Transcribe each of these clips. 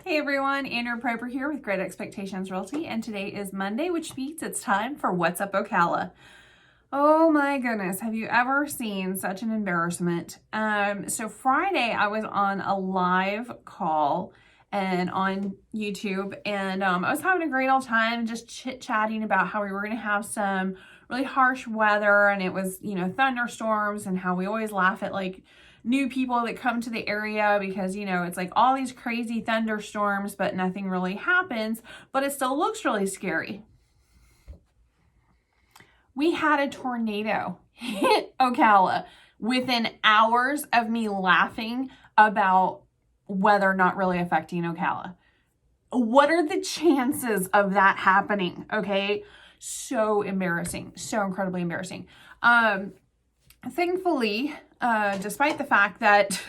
Hey everyone, Andrew Piper here with Great Expectations Realty, and today is Monday, which means it's time for What's Up Ocala. Oh my goodness, have you ever seen such an embarrassment? So Friday I was on a live call and on YouTube, and I was having a great old time just chit-chatting about how we were going to have some really harsh weather, and it was, thunderstorms, and how we always laugh at like new people that come to the area because, it's like all these crazy thunderstorms, but nothing really happens, but it still looks really scary. We had a tornado hit Ocala within hours of me laughing about weather not really affecting Ocala. What are the chances of that happening? Okay. So embarrassing. So incredibly embarrassing. Thankfully, despite the fact that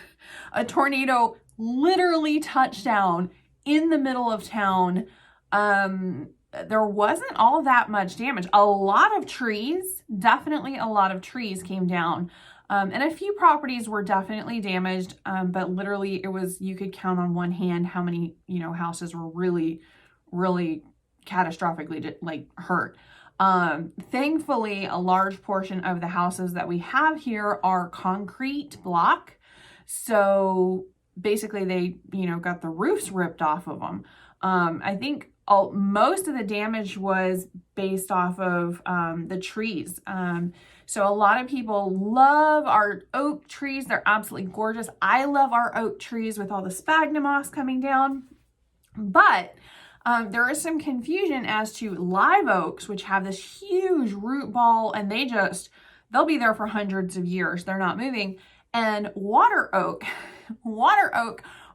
a tornado literally touched down in the middle of town, there wasn't all that much damage. A lot of trees, definitely a lot of trees came down. And a few properties were definitely damaged, but literally you could count on one hand how many, houses were really, really catastrophically hurt. Thankfully, a large portion of the houses that we have here are concrete block. So basically they, got the roofs ripped off of them. I think most of the damage was based off of the trees. So a lot of people love our oak trees. They're absolutely gorgeous. I love our oak trees with all the sphagnum moss coming down. But there is some confusion as to live oaks, which have this huge root ball, and they'll be there for hundreds of years. They're not moving. And water oak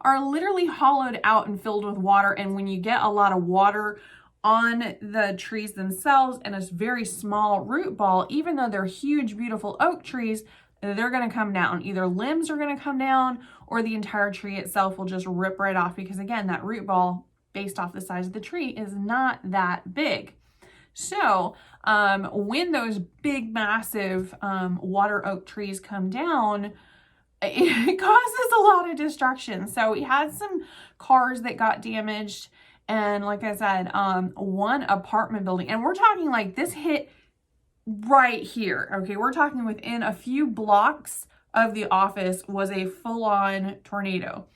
are literally hollowed out and filled with water. And when you get a lot of water on the trees themselves and a very small root ball, even though they're huge, beautiful oak trees, they're going to come down. Either limbs are going to come down or the entire tree itself will just rip right off, because again, that root ball based off the size of the tree is not that big. So when those big, massive water oak trees come down, it causes a lot of destruction. So we had some cars that got damaged. And like I said, one apartment building, and we're talking like this hit right here. Okay, we're talking within a few blocks of the office was a full-on tornado.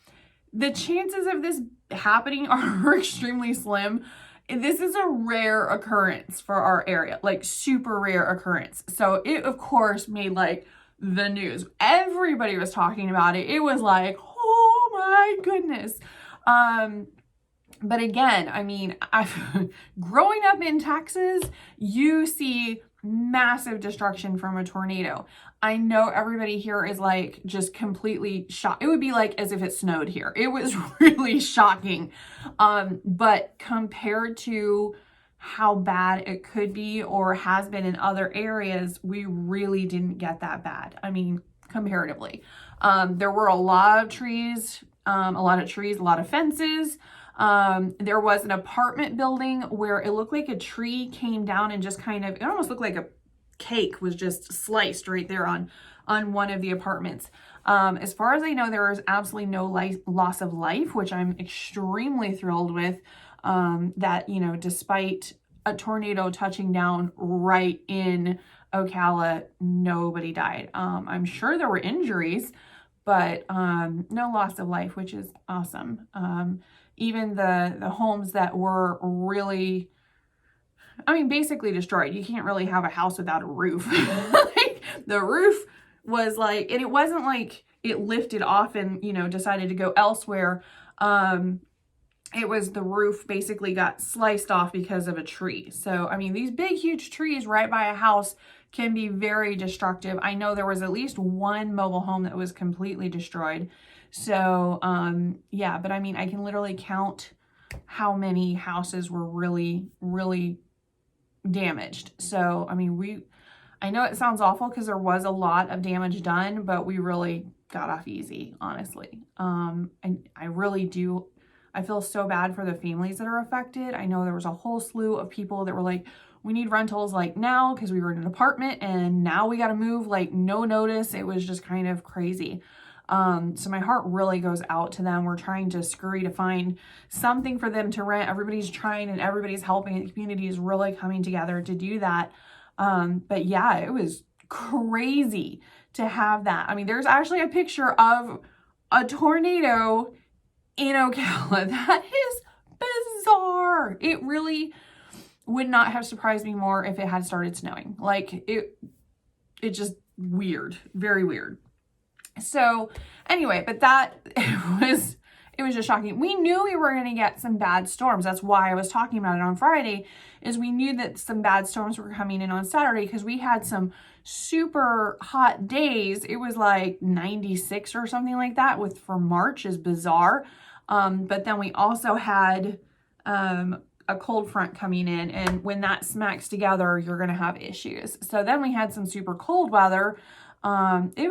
The chances of this happening are extremely slim. This is a rare occurrence for our area, like super rare occurrence. So it, of course, made like the news. Everybody was talking about it. It was like, oh my goodness. But again, I mean, growing up in Texas, you see massive destruction from a tornado. I know everybody here is like just completely shocked. It would be like as if it snowed here. It was really shocking. But compared to how bad it could be or has been in other areas, we really didn't get that bad. I mean, comparatively. There were a lot of trees, a lot of fences. There was an apartment building where it looked like a tree came down and just it almost looked like a cake was just sliced right there on one of the apartments. As far as I know, there is absolutely no loss of life, which I'm extremely thrilled with, that, despite a tornado touching down right in Ocala, nobody died. I'm sure there were injuries, but no loss of life, which is awesome. Even the homes that were really, basically destroyed. You can't really have a house without a roof. Like the roof was like, and it wasn't like it lifted off and, decided to go elsewhere. It was the roof basically got sliced off because of a tree. So, these big, huge trees right by a house can be very destructive. I know there was at least one mobile home that was completely destroyed. So, yeah, but I can literally count how many houses were really, really damaged. So, I know it sounds awful because there was a lot of damage done, but we really got off easy, honestly. And I really do. I feel so bad for the families that are affected. I know there was a whole slew of people that were like, we need rentals like now because we were in an apartment and now we got to move like no notice. It was just kind of crazy. So my heart really goes out to them. We're trying to scurry to find something for them to rent. Everybody's trying and everybody's helping. The community is really coming together to do that. But yeah, it was crazy to have that. I mean, there's actually a picture of a tornado in Ocala. That is bizarre. It really would not have surprised me more if it had started snowing. Like it just weird, very weird. So anyway, but that it was just shocking. We knew we were going to get some bad storms. That's why I was talking about it on Friday, is we knew that some bad storms were coming in on Saturday because we had some super hot days. It was like 96 or something like that for March, is bizarre. But then we also had a cold front coming in, and when that smacks together, you're going to have issues. So then we had some super cold weather. It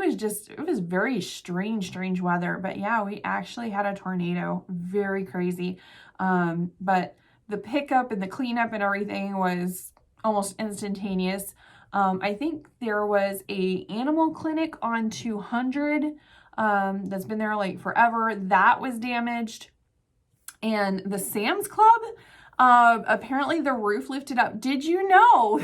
was very strange weather, but yeah, we actually had a tornado. Very crazy. But the pickup and the cleanup and everything was almost instantaneous. I think there was a animal clinic on 200, that's been there like forever. That was damaged. And the Sam's Club, apparently the roof lifted up. Did you know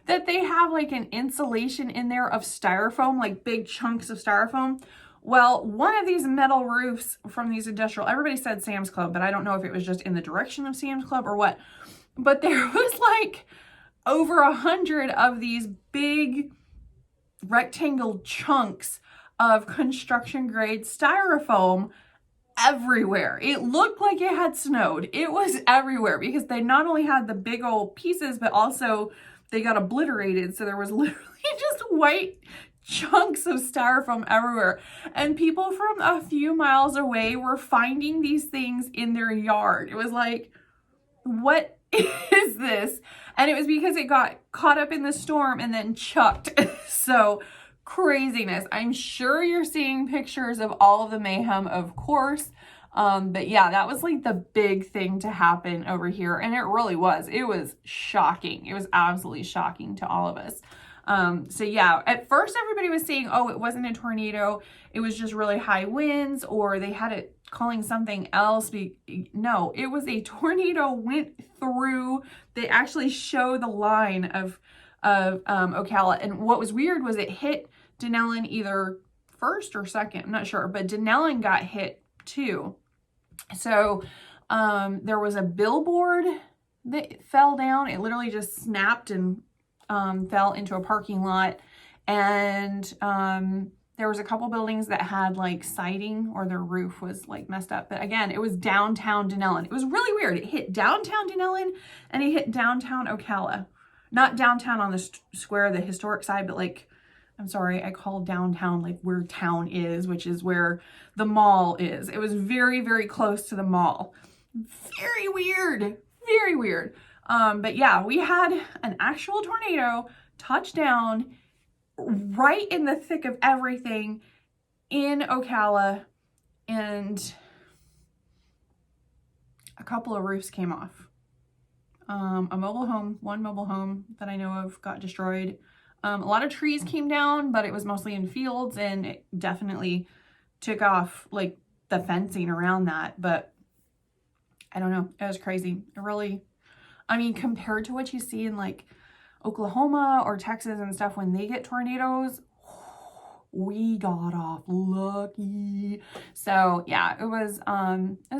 that they have like an insulation in there of styrofoam, like big chunks of styrofoam? Well, one of these metal roofs from these industrial, everybody said Sam's Club, but I don't know if it was just in the direction of Sam's Club or what, but there was like over 100 of these big rectangle chunks of construction grade styrofoam everywhere. It looked like it had snowed. It was everywhere because they not only had the big old pieces, but also they got obliterated. So there was literally just white chunks of styrofoam everywhere. And people from a few miles away were finding these things in their yard. It was like, what is this? And it was because it got caught up in the storm and then chucked. So craziness. I'm sure you're seeing pictures of all of the mayhem, of course. But yeah, that was like the big thing to happen over here. And it really was. It was shocking. It was absolutely shocking to all of us. So yeah, at first everybody was saying, oh, it wasn't a tornado. It was just really high winds, or they had it calling something else. No, it was a tornado went through. They actually show the line of Ocala. And what was weird was it hit Denellen either first or second. I'm not sure, but Denellen got hit too. So there was a billboard that fell down. It literally just snapped and fell into a parking lot. And there was a couple buildings that had like siding, or their roof was like messed up. But again, it was downtown Denellen. It was really weird. It hit downtown Denellen and it hit downtown Ocala. Not downtown on the square, the historic side, but like, I'm sorry, I called downtown like where town is, which is where the mall is. It was very, very close to the mall. Very weird. Very weird. But yeah, we had an actual tornado touch down right in the thick of everything in Ocala, and a couple of roofs came off. One mobile home that I know of got destroyed. A lot of trees came down, but it was mostly in fields, and it definitely took off like the fencing around that. But I don't know. It was crazy. It really, I mean, compared to what you see in like Oklahoma or Texas and stuff, when they get tornadoes, we got off lucky. So yeah, it was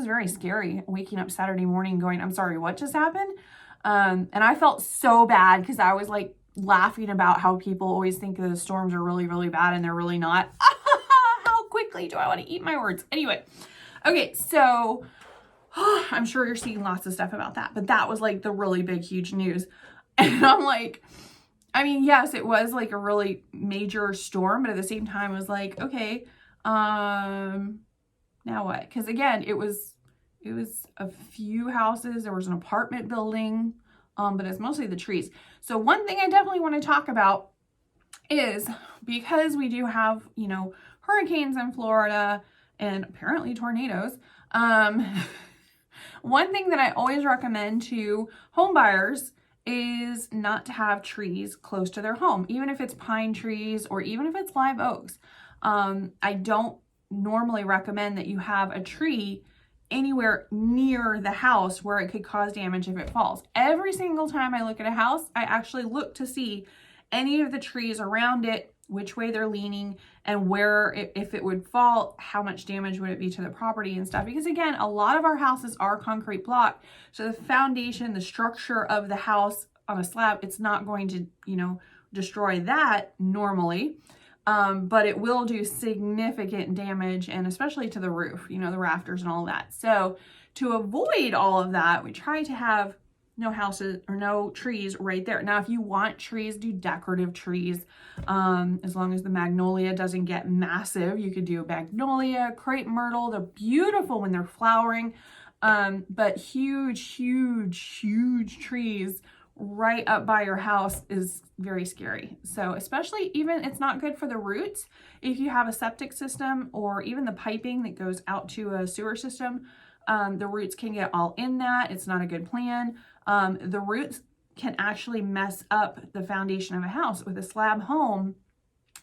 very scary waking up Saturday morning going, I'm sorry, what just happened? And I felt so bad because I was like laughing about how people always think the storms are really, really bad, and they're really not. How quickly do I want to eat my words? Anyway, okay, so I'm sure you're seeing lots of stuff about that, but that was like the really big, huge news. And I'm like, I mean, yes, it was like a really major storm, but at the same time, it was like, okay, now what? Because again, it was a few houses. There was an apartment building, but it's mostly the trees. So one thing I definitely want to talk about is, because we do have, you know, hurricanes in Florida and apparently tornadoes. One thing that I always recommend to home buyers is not to have trees close to their home, even if it's pine trees or even if it's live oaks. I don't normally recommend that you have a tree anywhere near the house where it could cause damage if it falls. Every single time I look at a house, I actually look to see any of the trees around it, which way they're leaning, and where, if it would fall, how much damage would it be to the property and stuff. Because again, a lot of our houses are concrete block, so the foundation, the structure of the house on a slab, it's not going to, destroy that normally. But it will do significant damage, and especially to the roof, the rafters and all that. So to avoid all of that, we try to have no houses or no trees right there. Now, if you want trees, do decorative trees. As long as the magnolia doesn't get massive, you could do a magnolia, crepe myrtle. They're beautiful when they're flowering. But huge trees right up by your house is very scary. So especially, even, it's not good for the roots. If you have a septic system or even the piping that goes out to a sewer system, the roots can get all in that. It's not a good plan. The roots can actually mess up the foundation of a house. With a slab home,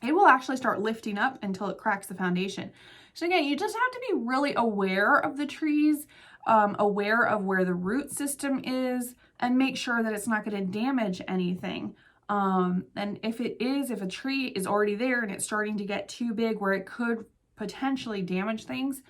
it will actually start lifting up until it cracks the foundation. So again, you just have to be really aware of the trees, aware of where the root system is, and make sure that it's not going to damage anything. And if a tree is already there and it's starting to get too big where it could potentially damage things,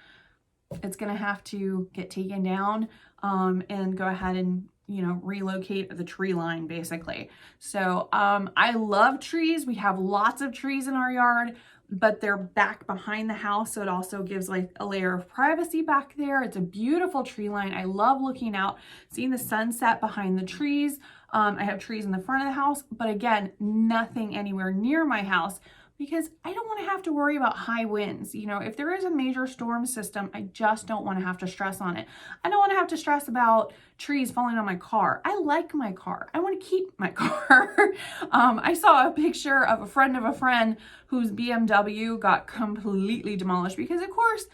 it's going to have to get taken down, and go ahead and, relocate the tree line, basically. So, I love trees. We have lots of trees in our yard, but they're back behind the house. So it also gives like a layer of privacy back there. It's a beautiful tree line. I love looking out, seeing the sunset behind the trees. I have trees in the front of the house, but again, nothing anywhere near my house, because I don't want to have to worry about high winds. If there is a major storm system, I just don't want to have to stress on it. I don't want to have to stress about trees falling on my car. I like my car. I want to keep my car. I saw a picture of a friend whose BMW got completely demolished because, of course,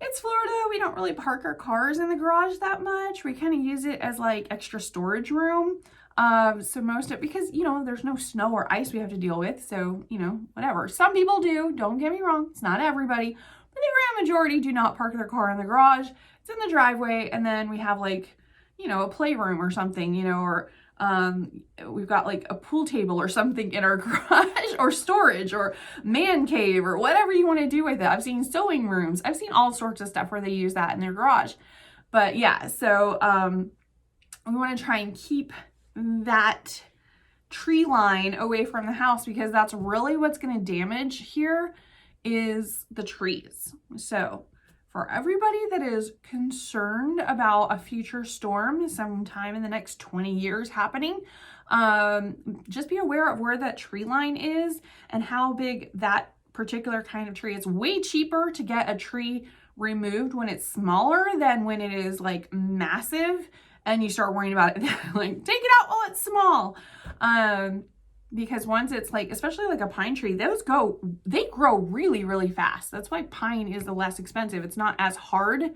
it's Florida. We don't really park our cars in the garage that much. We kind of use it as like extra storage room. So most of it, because, there's no snow or ice we have to deal with. So, whatever. Some people do. Don't get me wrong. It's not everybody. But the grand majority do not park their car in the garage. It's in the driveway. And then we have like, a playroom or something, or we've got like a pool table or something in our garage, or storage, or man cave, or whatever you want to do with it. I've seen sewing rooms. I've seen all sorts of stuff where they use that in their garage. But yeah, so we want to try and keep that tree line away from the house, because that's really what's going to damage here is the trees. So for everybody that is concerned about a future storm sometime in the next 20 years happening, just be aware of where that tree line is and how big that particular kind of tree is. It's way cheaper to get a tree removed when it's smaller than when it is like massive and you start worrying about it. Like, take it out while it's small. Because once it's like, especially like a pine tree, they grow really, really fast. That's why pine is the less expensive. It's not as hard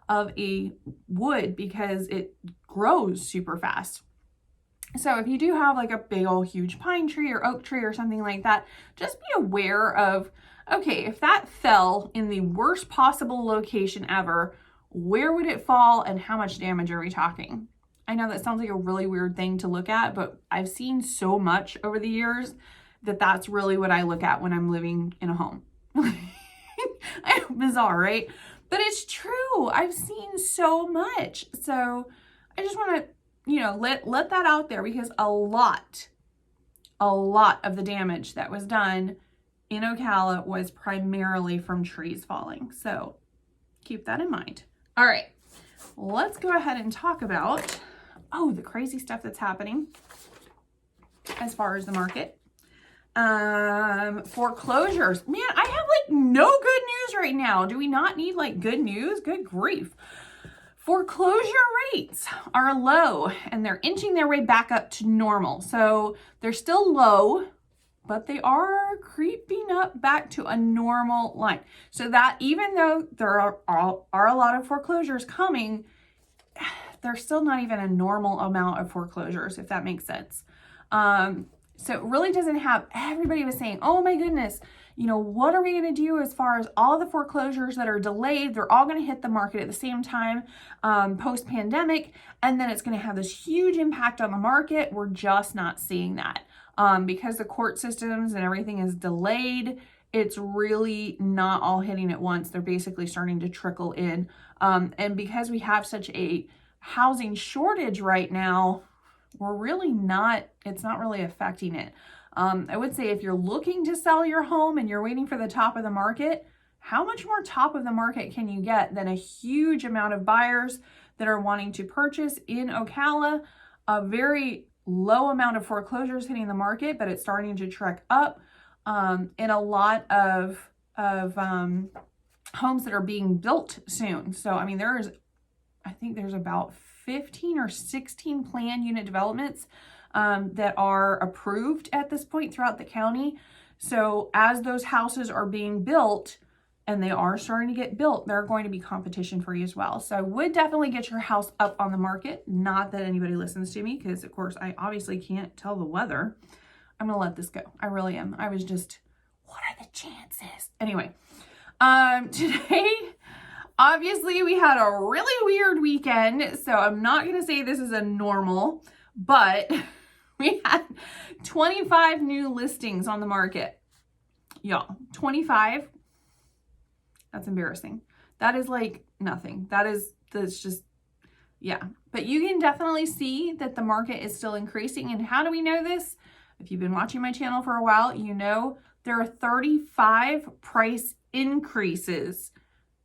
of a wood because it grows super fast. So if you do have like a big old huge pine tree or oak tree or something like that, just be aware of, okay, if that fell in the worst possible location ever, where would it fall and how much damage are we talking? I know that sounds like a really weird thing to look at, but I've seen so much over the years that that's really what I look at when I'm living in a home. Bizarre, right? But it's true. I've seen so much. So I just want to, let that out there, because a lot of the damage that was done in Ocala was primarily from trees falling. So keep that in mind. All right, let's go ahead and talk about the crazy stuff that's happening as far as the market. Foreclosures. Man, I have like no good news right now. Do we not need like good news? Good grief. Foreclosure rates are low and they're inching their way back up to normal. So they're still low, but they are creeping up back to a normal line. So that even though there are a lot of foreclosures coming, there's still not even a normal amount of foreclosures, if that makes sense. So it really doesn't have, everybody was saying, oh my goodness, you know, what are we going to do as far as all the foreclosures that are delayed? They're all going to hit the market at the same time, post-pandemic, and then it's going to have this huge impact on the market. We're just not seeing that. Because the court systems and everything is delayed, it's really not all hitting at once. They're basically starting to trickle in. And because we have such a housing shortage right now, it's not really affecting it. I would say if you're looking to sell your home and you're waiting for the top of the market, how much more top of the market can you get than a huge amount of buyers that are wanting to purchase in Ocala? A very low amount of foreclosures hitting the market, but it's starting to trek up, and a lot of homes that are being built soon. So, I mean, I think there's about 15 or 16 planned unit developments that are approved at this point throughout the county. So as those houses are being built, and they are starting to get built, there are going to be competition for you as well. So I would definitely get your house up on the market. Not that anybody listens to me, because of course I obviously can't tell the weather. I'm gonna let this go. I really am. I was just, what are the chances? Anyway, today, obviously we had a really weird weekend, so I'm not gonna say this is a normal, but we had 25 new listings on the market. Y'all, 25. That's embarrassing. That is like nothing. That's just, yeah. But you can definitely see that the market is still increasing. And how do we know this? If you've been watching my channel for a while, you know there are 35 price increases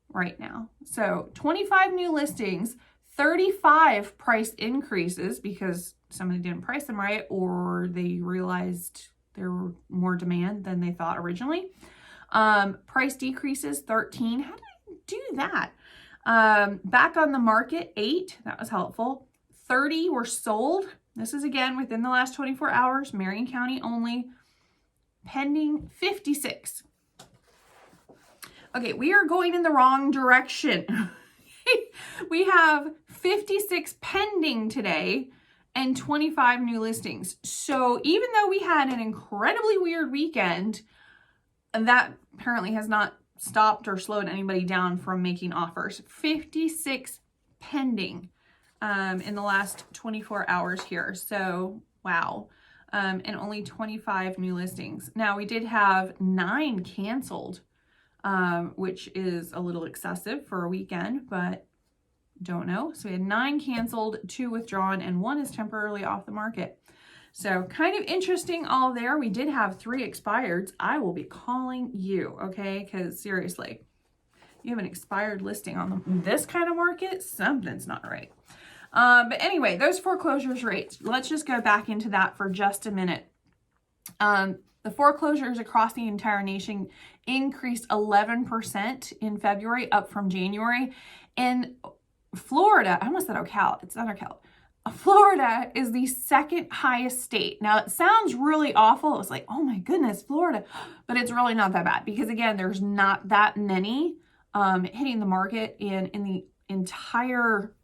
right now. So 25 new listings, 35 price increases because somebody didn't price them right, or they realized there were more demand than they thought originally. Price decreases, 13. How did I do that? Back on the market, 8. That was helpful. 30 were sold. This is again within the last 24 hours, Marion County only. Pending, 56. Okay, we are going in the wrong direction. We have 56 pending today and 25 new listings. So even though we had an incredibly weird weekend, and that apparently has not stopped or slowed anybody down from making offers. 56 pending in the last 24 hours here. So, wow. And only 25 new listings. Now, we did have 9 canceled, which is a little excessive for a weekend, but don't know. So we had 9 canceled, 2 withdrawn, and 1 is temporarily off the market. So kind of interesting all there. We did have 3 expireds. I will be calling you, okay? Because seriously, you have an expired listing on this kind of market, something's not right. But anyway, those foreclosures rates, let's just go back into that for just a minute. The foreclosures across the entire nation increased 11% in February, up from January. In Florida, I almost said Ocala, it's not Ocala. Florida is the second highest state. Now, it sounds really awful. It was like, oh my goodness, Florida. But it's really not that bad because, again, there's not that many hitting the market in the entire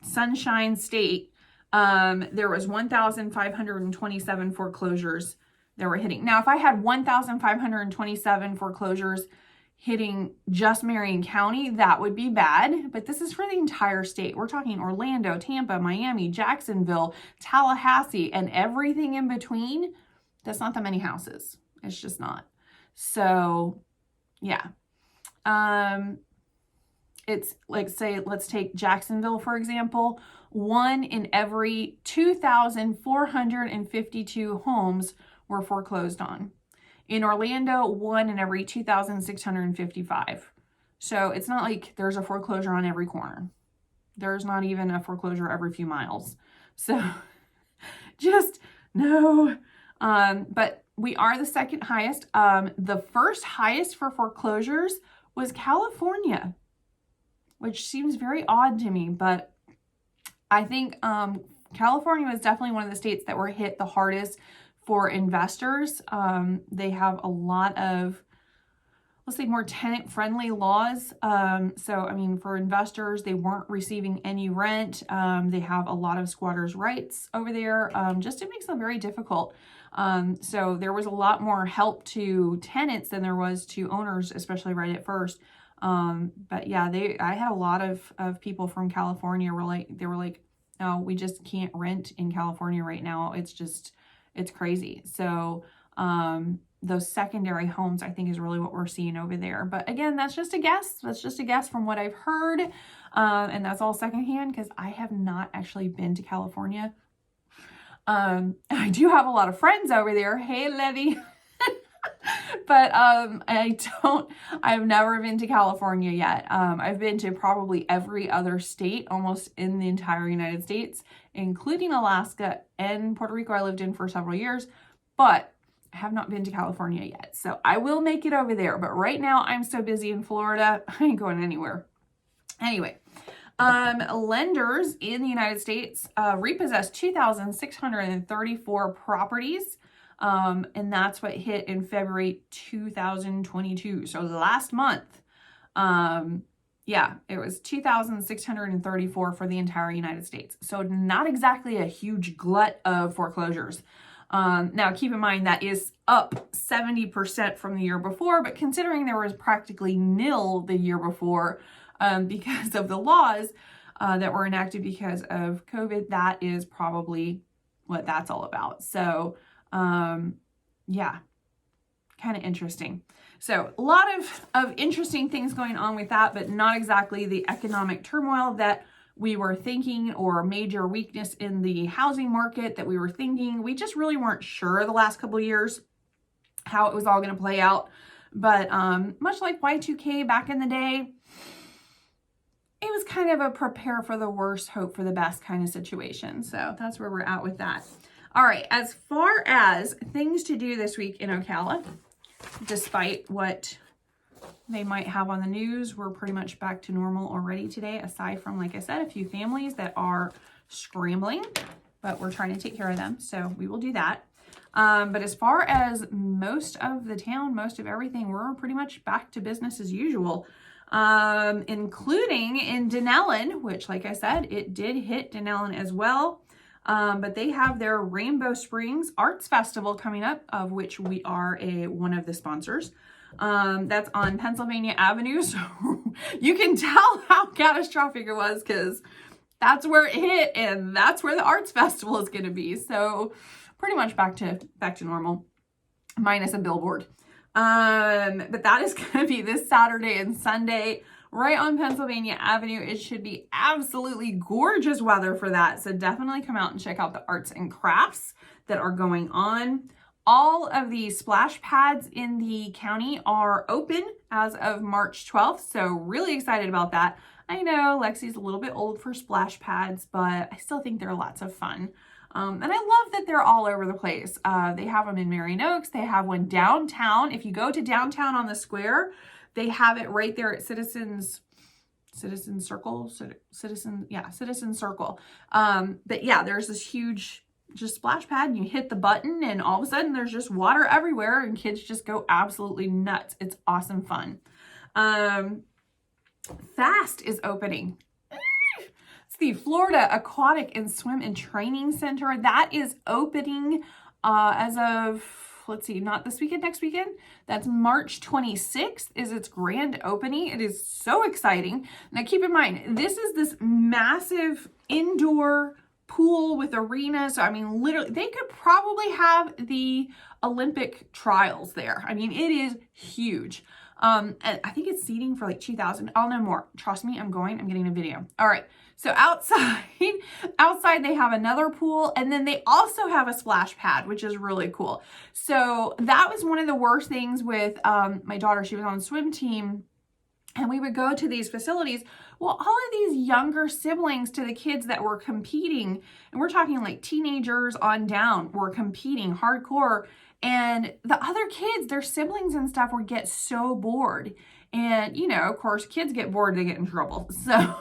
Sunshine State. There was 1,527 foreclosures that were hitting. Now, if I had 1,527 foreclosures hitting just Marion County, that would be bad, but this is for the entire state. We're talking Orlando, Tampa, Miami, Jacksonville, Tallahassee, and everything in between. That's not that many houses. It's just not. So, yeah. It's like, say, let's take Jacksonville, for example. 1 in every 2,452 homes were foreclosed on. In Orlando, 1 in every 2,655. So it's not like there's a foreclosure on every corner. There's not even a foreclosure every few miles. So just no. But we are the second highest. The first highest for foreclosures was California, which seems very odd to me, but I think California was definitely one of the states that were hit the hardest for investors. They have a lot of let's say, more tenant-friendly laws. So, I mean, for investors, they weren't receiving any rent. They have a lot of squatters' rights over there. Just it makes them very difficult. So there was a lot more help to tenants than there was to owners, especially right at first. But yeah, I had a lot of people from California they were like, no, we just can't rent in California right now. It's crazy. So, those secondary homes, I think, is really what we're seeing over there. But again, that's just a guess. That's just a guess from what I've heard. And that's all secondhand because I have not actually been to California. I do have a lot of friends over there. Hey, Levy. But I've never been to California yet. I've been to probably every other state almost in the entire United States, including Alaska and Puerto Rico I lived in for several years, but I have not been to California yet. So I will make it over there. But right now I'm so busy in Florida, I ain't going anywhere. Anyway, lenders in the United States repossessed 2,634 properties. And that's what hit in February 2022. So last month, yeah, it was 2,634 for the entire United States. So not exactly a huge glut of foreclosures. Now keep in mind that is up 70% from the year before, but considering there was practically nil the year before, because of the laws, that were enacted because of COVID, that is probably what that's all about. So, yeah, kind of interesting. So a lot of interesting things going on with that, but not exactly the economic turmoil that we were thinking or major weakness in the housing market that we were thinking. We just really weren't sure the last couple of years how it was all going to play out. But much like Y2K back in the day, it was kind of a prepare for the worst, hope for the best kind of situation. So that's where we're at with that. All right, as far as things to do this week in Ocala, despite what they might have on the news, we're pretty much back to normal already today, aside from, like I said, a few families that are scrambling, but we're trying to take care of them, so we will do that. But as far as most of the town, most of everything, we're pretty much back to business as usual, including in Denellen, which, like I said, it did hit Denellen as well. But they have their Rainbow Springs Arts Festival coming up, of which we are one of the sponsors. That's on Pennsylvania Avenue. So you can tell how catastrophic it was because that's where it hit and that's where the Arts Festival is going to be. So pretty much back to normal, minus a billboard. But that is going to be this Saturday and Sunday right on Pennsylvania Avenue. It should be absolutely gorgeous weather for that. So definitely come out and check out the arts and crafts that are going on. All of the splash pads in the county are open as of March 12th. So really excited about that. I know Lexi's a little bit old for splash pads, but I still think they're lots of fun. And I love that they're all over the place. They have them in Marion Oaks. They have one downtown. If you go to downtown on the square, they have it right there at Citizen Circle. But yeah, there's this huge just splash pad and you hit the button and all of a sudden there's just water everywhere and kids just go absolutely nuts. It's awesome fun. FAST is opening. It's the Florida Aquatic and Swim and Training Center. That is opening as of, let's see, not this weekend, next weekend. That's March 26th is its grand opening. It is so exciting. Now keep in mind, this is this massive indoor pool with arena. So I mean, literally, they could probably have the Olympic trials there. I mean, it is huge. And I think it's seating for like 2,000. I'll know more. Trust me, I'm getting a video. All right. So outside they have another pool, and then they also have a splash pad, which is really cool. So that was one of the worst things with my daughter. She was on the swim team, and we would go to these facilities. Well, all of these younger siblings to the kids that were competing, and we're talking like teenagers on down, were competing hardcore. And the other kids, their siblings and stuff, would get so bored. And, you know, of course, kids get bored, they get in trouble. So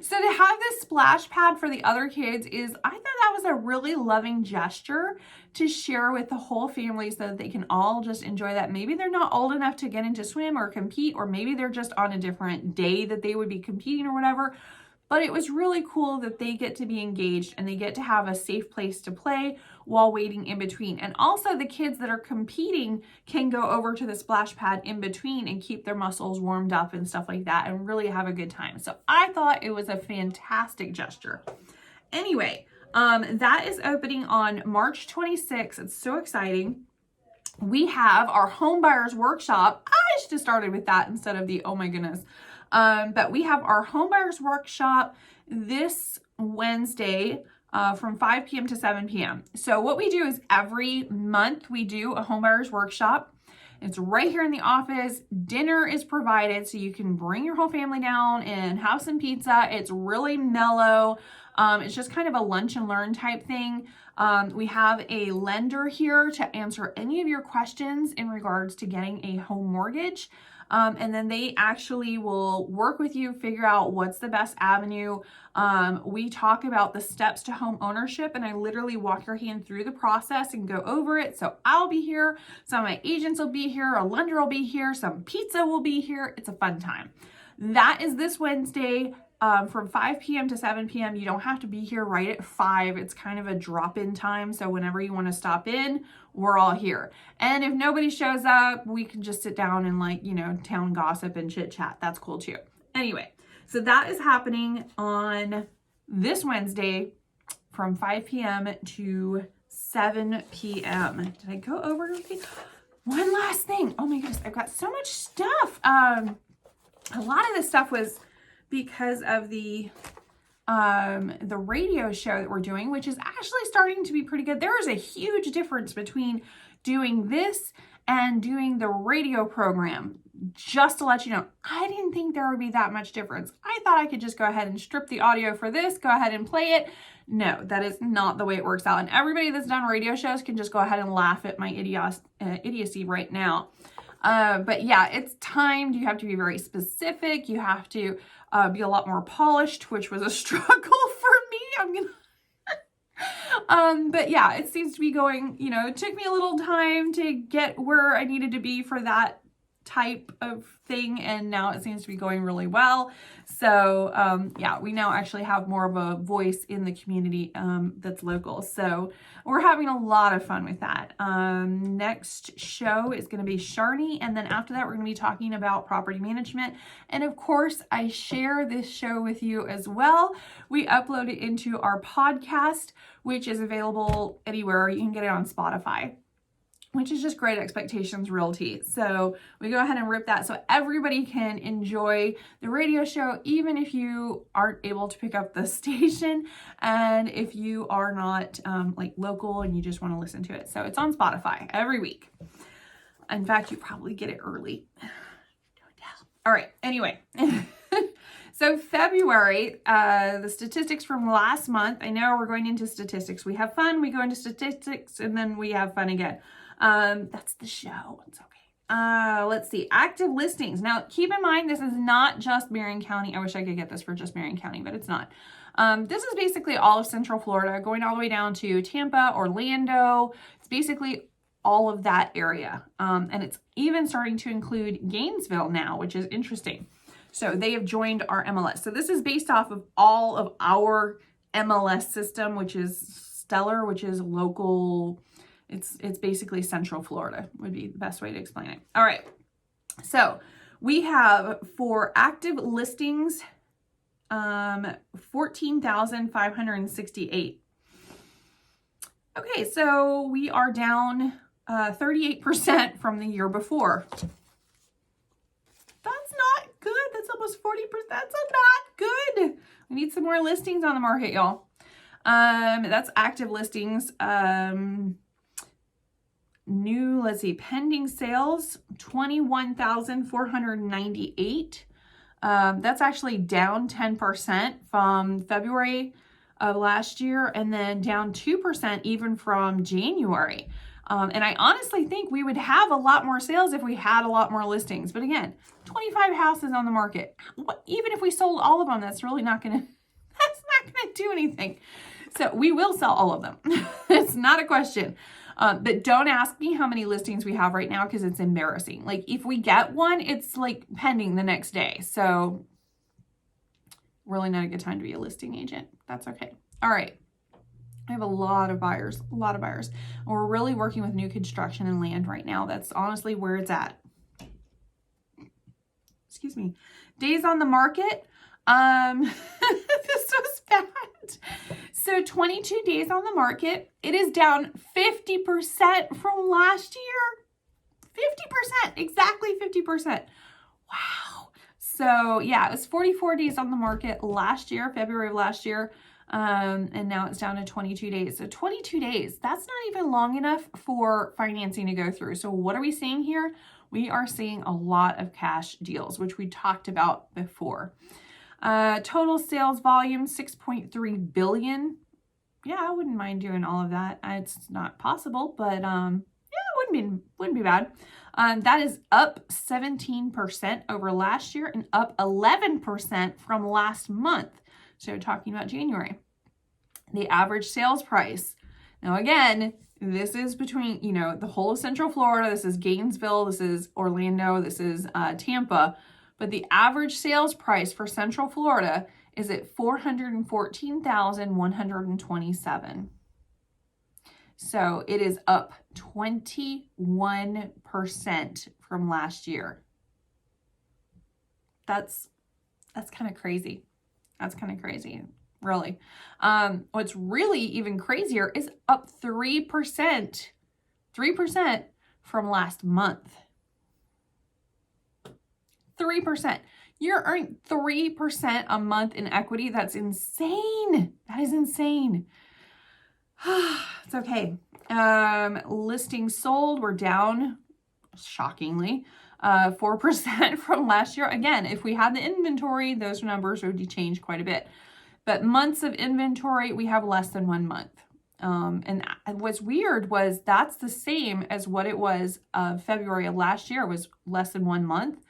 So to have this splash pad for the other kids I thought that was a really loving gesture to share with the whole family so that they can all just enjoy that. Maybe they're not old enough to get into swim or compete, or maybe they're just on a different day that they would be competing or whatever. But it was really cool that they get to be engaged and they get to have a safe place to play while waiting in between. And also the kids that are competing can go over to the splash pad in between and keep their muscles warmed up and stuff like that and really have a good time. So I thought it was a fantastic gesture. Anyway, that is opening on March 26th. It's so exciting. We have our home buyers workshop. I should have started with that instead of the, oh my goodness. But we have our home buyers workshop this Wednesday from 5 p.m. to 7 p.m. So what we do is every month we do a home buyers workshop. It's right here in the office. Dinner is provided, so you can bring your whole family down and have some pizza. It's really mellow. It's just kind of a lunch and learn type thing. We have a lender here to answer any of your questions in regards to getting a home mortgage. And then they actually will work with you, figure out what's the best avenue. We talk about the steps to home ownership, and I literally walk your hand through the process and go over it. So I'll be here, some of my agents will be here, a lender will be here, some pizza will be here. It's a fun time. That is this Wednesday. From 5 p.m. to 7 p.m. You don't have to be here right at 5. It's kind of a drop-in time. So whenever you want to stop in, we're all here. And if nobody shows up, we can just sit down and town gossip and chit chat. That's cool too. Anyway, so that is happening on this Wednesday from 5 p.m. to 7 p.m. Did I go over everything? One last thing. Oh my goodness, I've got so much stuff. A lot of this stuff was because of the radio show that we're doing, which is actually starting to be pretty good. There is a huge difference between doing this and doing the radio program. Just to let you know, I didn't think there would be that much difference. I thought I could just go ahead and strip the audio for this, go ahead and play it. No, that is not the way it works out. And everybody that's done radio shows can just go ahead and laugh at my idiocy right now. But yeah, it's timed. You have to be very specific. You have to be a lot more polished, which was a struggle for me. But yeah, it seems to be going, it took me a little time to get where I needed to be for that type of thing, and now it seems to be going really well. So yeah, we now actually have more of a voice in the community that's local. So we're having a lot of fun with that. Next show is going to be Sharni, and then after that we're going to be talking about property management. And of course, I share this show with you as well. We upload it into our podcast, which is available anywhere. You can get it on Spotify, which is just Great Expectations Realty. So we go ahead and rip that so everybody can enjoy the radio show, even if you aren't able to pick up the station and if you are not local and you just want to listen to it. So it's on Spotify every week. In fact, you probably get it early. Don't tell. All right. Anyway. So February, the statistics from last month, I know we're going into statistics. We have fun, we go into statistics, and then we have fun again. That's the show. It's okay. Let's see. Active listings. Now, keep in mind, this is not just Marion County. I wish I could get this for just Marion County, but it's not. This is basically all of Central Florida, going all the way down to Tampa, Orlando. It's basically all of that area. And it's even starting to include Gainesville now, which is interesting. So they have joined our MLS. So this is based off of all of our MLS system, which is Stellar, which is local. It's basically Central Florida would be the best way to explain it. All right. So we have for active listings, 14,568. Okay. So we are down 38% from the year before. That's not good. That's almost 40%. That's not good. We need some more listings on the market, y'all. That's active listings. Pending sales, 21,498. That's actually down 10% from February of last year, and then down 2% even from January. And I honestly think we would have a lot more sales if we had a lot more listings. But again, 25 houses on the market. Even if we sold all of them, that's really not going to, that's not going to do anything. So we will sell all of them. It's not a question. But don't ask me how many listings we have right now because it's embarrassing. Like if we get one, it's like pending the next day. So really not a good time to be a listing agent. That's okay. All right. I have a lot of buyers. And we're really working with new construction and land right now. That's honestly where it's at. Excuse me. Days on the market. This was bad. So 22 days on the market. It is down 50% from last year. 50%, exactly 50%. Wow. So yeah, it was 44 days on the market last year, February of last year. And now it's down to 22 days. So 22 days, that's not even long enough for financing to go through. So what are we seeing here? We are seeing a lot of cash deals, which we talked about before. Total sales volume, 6.3 billion. Yeah, I wouldn't mind doing all of that. It's not possible, but, yeah, it wouldn't be bad. That is up 17% over last year and up 11% from last month. So talking about January, the average sales price. Now, again, this is between, the whole of Central Florida. This is Gainesville. This is Orlando. This is Tampa. But the average sales price for Central Florida is at $414,127. So it is up 21% from last year. That's kind of crazy. That's kind of crazy, really. What's really even crazier is up 3% from last month. 3%. You're earning 3% a month in equity. That's insane. That is insane. It's okay. Listings sold, we're down, shockingly, 4% from last year. Again, if we had the inventory, those numbers would change quite a bit. But months of inventory, we have less than 1 month. And what's weird was that's the same as what it was February of last year, was less than 1 month.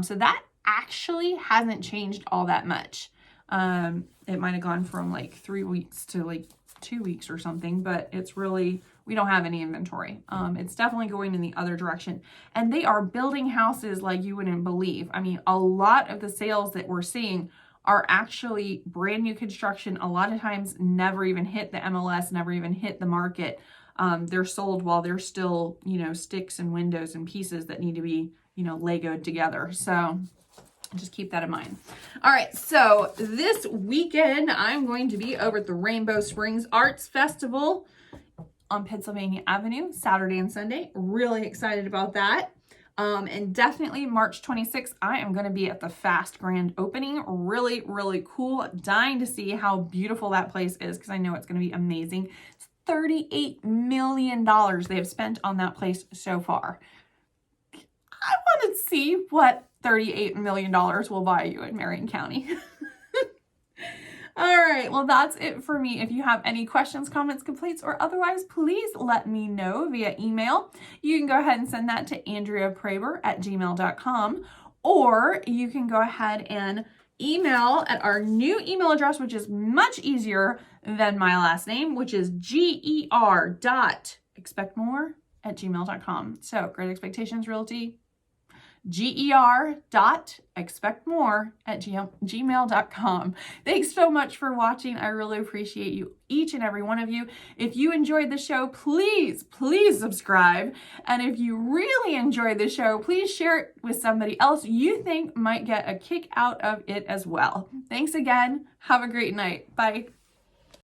So that actually hasn't changed all that much. It might have gone from like 3 weeks to like 2 weeks or something, but it's really, we don't have any inventory. It's definitely going in the other direction. And they are building houses like you wouldn't believe. I mean, a lot of the sales that we're seeing are actually brand new construction. A lot of times never even hit the MLS, never even hit the market. They're sold while they're still, sticks and windows and pieces that need to be, Legoed together. So just keep that in mind. All right, so this weekend, I'm going to be over at the Rainbow Springs Arts Festival on Pennsylvania Avenue, Saturday and Sunday. Really excited about that. And definitely March 26th, I am going to be at the Fast Grand Opening. Really, really cool. Dying to see how beautiful that place is because I know it's going to be amazing. It's $38 million they have spent on that place so far. I want to see what $38 million will buy you in Marion County. All right, well, that's it for me. If you have any questions, comments, complaints, or otherwise, please let me know via email. You can go ahead and send that to andreapraber@gmail.com, or you can go ahead and email at our new email address, which is much easier than my last name, which is GER.ExpectMore@gmail.com. So, Great Expectations Realty, GER.ExpectMore@gmail.com. Thanks so much for watching. I really appreciate you, each and every one of you. If you enjoyed the show, please subscribe. And if you really enjoyed the show, please share it with somebody else you think might get a kick out of it as well. Thanks again. Have a great night. Bye.